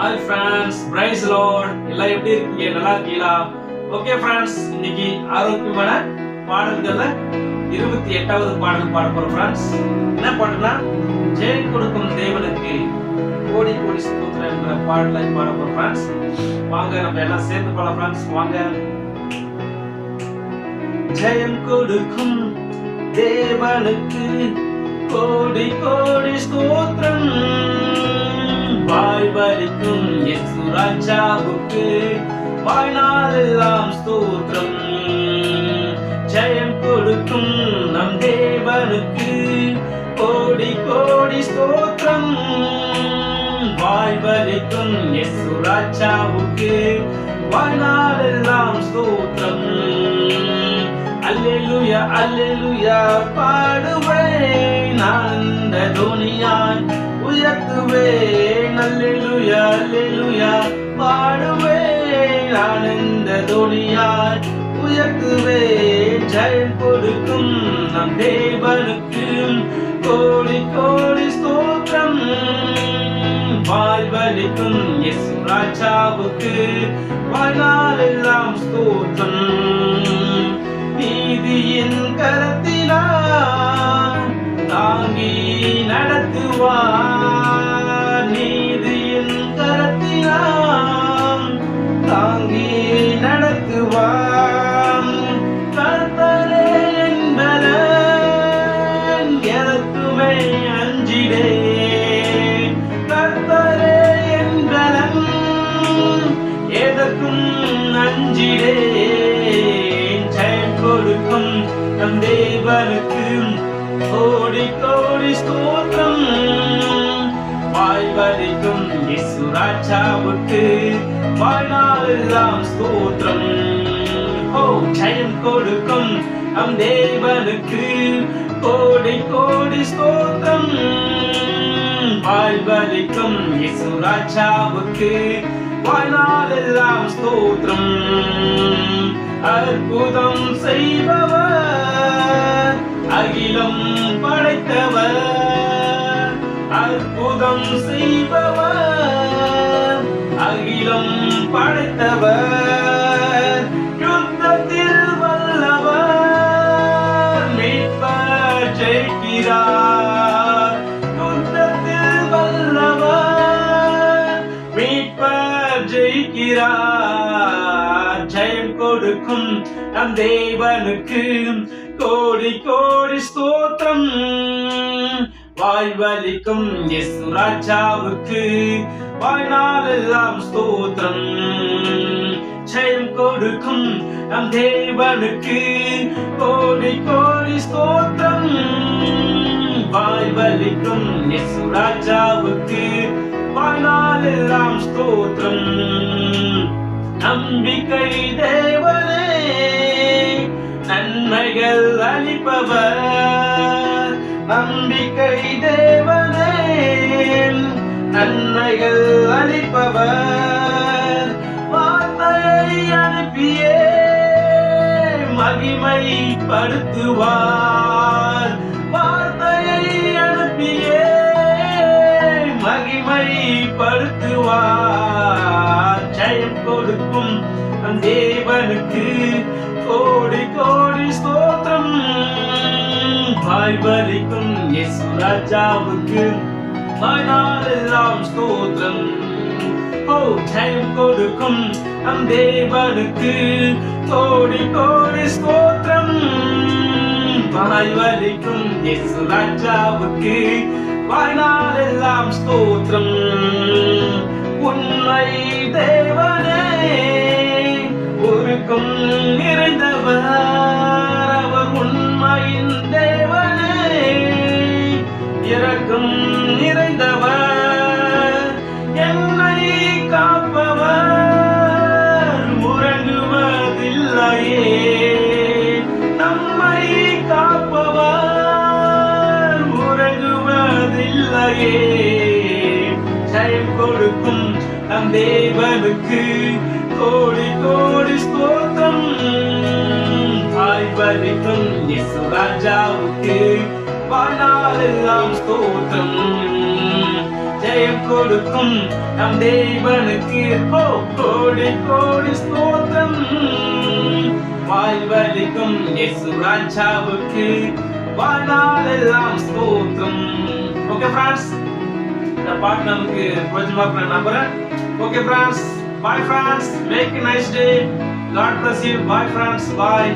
Hi friends, price Lord. எல்லாம் எப்படி இருக்கீங்க? நல்லா இருக்கீங்களா? ஓகே ஃப்ரெண்ட்ஸ், இன்னைக்கு ஆரோக்கியமான பாடல்கள்ல 28வது பாடல் பாட போறோம் ஃப்ரெண்ட்ஸ். என்ன பாட்டுனா, ஜெயம் கொடுக்கும் தேவனுக்கு கோடி கோடி ஸ்தோத்திரம் என்ற பாடலை பாட போறோம் ஃப்ரெண்ட்ஸ். வாங்க நம்ம எல்லாம் சேர்ந்து பாடலாம் ஃப்ரெண்ட்ஸ். வாங்க. ஜெயம் கொடுக்கும் தேவனுக்கு கோடி கோடி ஸ்தோத்திரம், வாய் வலிக்கும் இயேசு ராஜாவுக்கு வாழ்நாளெல்லாம் ஸ்தோத்திரம். ஜெயம் கொடுக்கும் நம் தேவனுக்கு கோடி கோடி ஸ்தோத்திரம், வாய் வலிக்கும் இயேசு ராஜாவுக்கு வாழ்நாளெல்லாம் ஸ்தோத்திரம். அல்லேலூயா அல்லேலூயா பாடுவேன், அந்த துனியாய் உயர்த்துவேன். அல்லேலூயா அல்லேலூயா பாடுவேன், ஆனந்த துனியாய் உயர்த்துவேன். ஜெயம் கொடுக்கும் நம் தேவனுக்கு கோடி கோடி ஸ்தோத்திரம், வாய் வலிக்கும் இயேசு ராஜாவுக்கு வாழ்நாளெல்லாம் ஸ்தோத்திரம். நீதியின் கரத்தினார் தாங்கி நடத்துவார், நீதியின் கரத்தினார் தாங்கி நடத்துவார். கர்த்தரே என்பலன், எதற்குமே அஞ்சிடே. கர்த்தரே என்பலன், எதற்கும் அஞ்சிடே. கொடுக்கும் நம் தேவனுக்கு கோடி கோடி ஸ்தோத்திரம், வாய் வலிக்கும் இயேசு ராஜாவுக்கு வாழ்நாளெல்லாம் ஸ்தோத்திரம். ஓ, ஜெயம் கொடுக்கும் நம் தேவனுக்கு கோடி கோடி ஸ்தோத்திரம், வாய் வலிக்கும் இயேசு ராஜாவுக்கு வாழ்நாளெல்லாம் ஸ்தோத்திரம். அற்புதம் செய்பவர், அகிலம் படைத்தவர். அற்புதம் செய்பவர், அகிலம் படைத்தவர். யுத்தத்தில் வல்லவர், மீட்பர் ஜெயிக்கிறார். யுத்தத்தில் வல்லவர், மீட்பர் ஜெயிக்கிறார். ஜெயம் கொடுக்கும் நம் தேவனுக்கு கோடி கோடி ஸ்தோத்திரம், வாய் வலிக்கும் இயேசு ராஜாவுக்கு வாழ்நாளெல்லாம் ஸ்தோத்திரம். ஜெயம் கொடுக்கும் நம் தேவனுக்கு கோடி கோடி ஸ்தோத்திரம், வாய் வலிக்கும் இயேசு ராஜாவுக்கு வாழ்நாளெல்லாம் ஸ்தோத்திரம். நம்பிக்கை தேவனே, நன்மைகள் அளிப்பவர். நம்பிக்கை தேவனே, நன்மைகள் அளிப்பவர். வார்த்தையை அனுப்பியே மகிமைப்படுத்துவார். வார்த்தையை அனுப்பியே மகிமைப்படுத்துவார். ஜெயம் கொடுக்கும் நம் தேவனுக்கு கோடி கோடி ஸ்தோத்திரம், வாய் வலிக்கும் இயேசு ராஜாவுக்கு வாழ்நாளெல்லாம் ஸ்தோத்திரம். ஓ, ஜெயம் கொடுக்கும் நம் தேவனுக்கு கோடி கோடி ஸ்தோத்திரம், வாய் வலிக்கும் இயேசு ராஜாவுக்கு வாழ்நாளெல்லாம் ஸ்தோத்திரம். உண்மை தேவனே, உருக்கம் நிறைந்தவர். அவர் உண்மையின் தேவனே, இரக்கம் நிறைந்தவர். என்னை காப்பவர், உறங்குவதில்லையே. நம்மை காப்பவர், உறங்குவதில்லையே. ஜெயம் கொடுக்கும் நம் தேவனுக்கு கோடி கோடி ஸ்தோத்திரம், வாய் வலிக்கும் இயேசு ராஜாவுக்கு வாழ்நாளெல்லாம் ஸ்தோத்திரம். ஜெயம் கொடுக்கும் நம் தேவனுக்கு கோடி கோடி ஸ்தோத்திரம். வாழ்வளிக்கும் இயேசு ராஜாவுக்கு வாழ்நாளெல்லாம் ஸ்தோத்திரம். ஓகே ஃப்ரெண்ட்ஸ், இந்த பாட்டு நமக்கு பிரயோஜனமா இருக்க நான் நம்புறேன். Okay friends, bye friends, make a nice day. God bless you. Bye friends, bye.